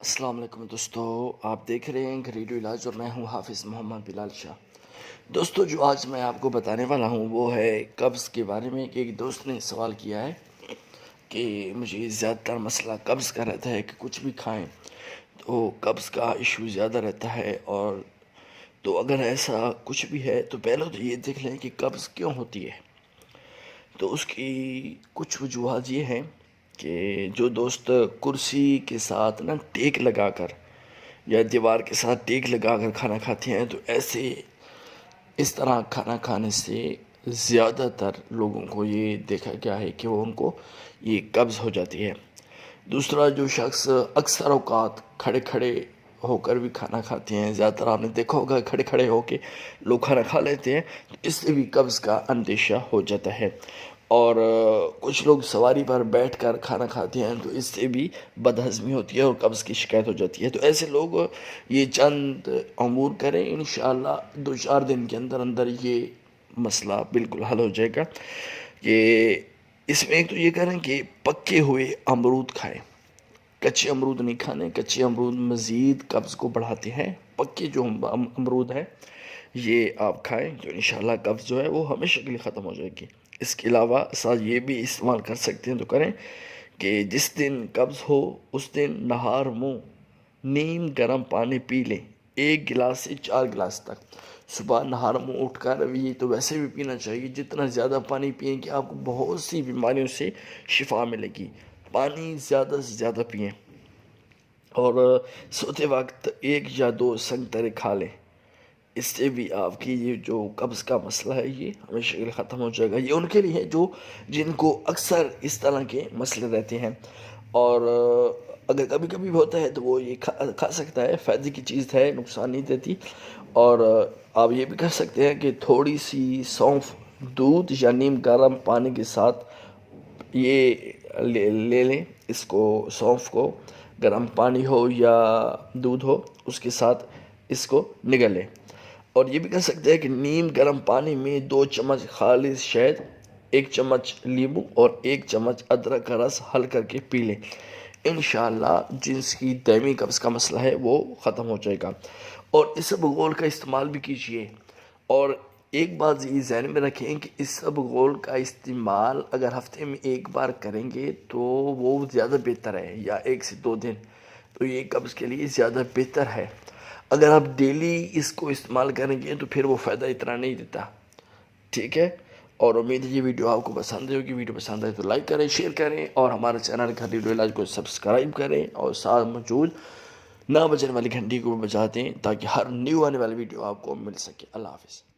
अस्सलाम वालेकुम दोस्तों, आप देख रहे हैं घरेलू इलाज और मैं हूं हाफिज़ मोहम्मद बिलाल शाह। दोस्तों, जो आज मैं आपको बताने वाला हूं वो है कब्ज़ के बारे में। एक दोस्त ने सवाल किया है कि मुझे ज़्यादातर मसला कब्ज़ का रहता है कि कुछ भी खाएं तो कब्ज़ का इशू ज़्यादा रहता है। और तो अगर ऐसा कुछ भी है तो पहले तो ये देख लें कि कब्ज़ क्यों होती है। तो उसकी कुछ वजूहत ये हैं कि जो दोस्त कुर्सी के साथ ना टेक लगाकर या दीवार के साथ टेक लगाकर खाना खाते हैं, तो ऐसे इस तरह खाना खाने से ज़्यादातर लोगों को ये देखा गया है कि वो उनको ये कब्ज़ हो जाती है। दूसरा, जो शख्स अक्सर औकात खड़े खड़े होकर भी खाना खाते हैं, ज़्यादातर आपने देखा होगा खड़े खड़े होकर लोग खाना खा लेते हैं, तो इससे भी कब्ज़ का अंदेशा हो जाता है। और कुछ लोग सवारी पर बैठकर खाना खाते हैं, तो इससे भी बदहज़मी होती है और कब्ज़ की शिकायत हो जाती है। तो ऐसे लोग ये चंद अमूर करें, इंशाअल्लाह 2-4 दिन के अंदर अंदर ये मसला बिल्कुल हल हो जाएगा। कि इसमें एक तो ये करें कि पके हुए अमरूद खाएं, कच्चे अमरूद नहीं खाने। कच्चे अमरूद मज़ीद कब्ज़ को बढ़ाते हैं। पक्के जो अमरूद है ये आप खाएं, तो इंशाल्लाह कब्ज़ जो है वो हमेशा के लिए ख़त्म हो जाएगी। इसके अलावा साथ ये भी इस्तेमाल कर सकते हैं तो करें कि जिस दिन कब्ज़ हो उस दिन नहार मुँह नीम गर्म पानी पी लें, 1 गिलास से 4 गिलास तक। सुबह नहार मुँह उठकर, अभी ये तो वैसे भी पीना चाहिए, जितना ज़्यादा पानी पिएंगे आपको बहुत सी बीमारियों से शिफा मिलेगी। पानी ज़्यादा से ज़्यादा पिएं और सोते वक्त 1 या 2 संतरे खा लें। इससे भी आपकी ये जो कब्ज़ का मसला है ये हमेशा के लिए ख़त्म हो जाएगा। ये उनके लिए है जो जिनको अक्सर इस तरह के मसले रहते हैं। और अगर कभी कभी भी होता है तो वो ये खा सकता है, फ़ायदे की चीज़ है, नुकसान नहीं देती। और आप ये भी कर सकते हैं कि थोड़ी सी सौंफ दूध या नीम गर्म पानी के साथ ये ले लें। इसको सौंफ को गर्म पानी हो या दूध हो उसके साथ इसको निगल लें। और ये भी कर सकते हैं कि नीम गर्म पानी में 2 चम्मच खालिस शहद, 1 चम्मच नींबू और 1 चम्मच अदरक का रस हल करके पी लें। इंशाअल्लाह जिनकी दायमी कब्ज़ का मसला है वो ख़त्म हो जाएगा। और इसबगोल का इस्तेमाल भी कीजिए। और एक बात ये ज़हन में रखें कि इसबगोल का इस्तेमाल अगर हफ्ते में 1 बार करेंगे तो वो ज़्यादा बेहतर है, या 1 से 2 दिन, तो ये कब्ज़ के लिए ज़्यादा बेहतर है। अगर आप डेली इसको इस्तेमाल करेंगे तो फिर वो फ़ायदा इतना नहीं देता। ठीक है, और उम्मीद है ये वीडियो आपको पसंद है होगी। वीडियो पसंद आए तो लाइक करें, शेयर करें और हमारे चैनल घरेलू इलाज को सब्सक्राइब करें और साथ मौजूद ना बजने वाली घंटी को भी बजा दें ताकि हर न्यू आने वाली वीडियो आपको मिल सके। अल्लाह हाफ़िज़।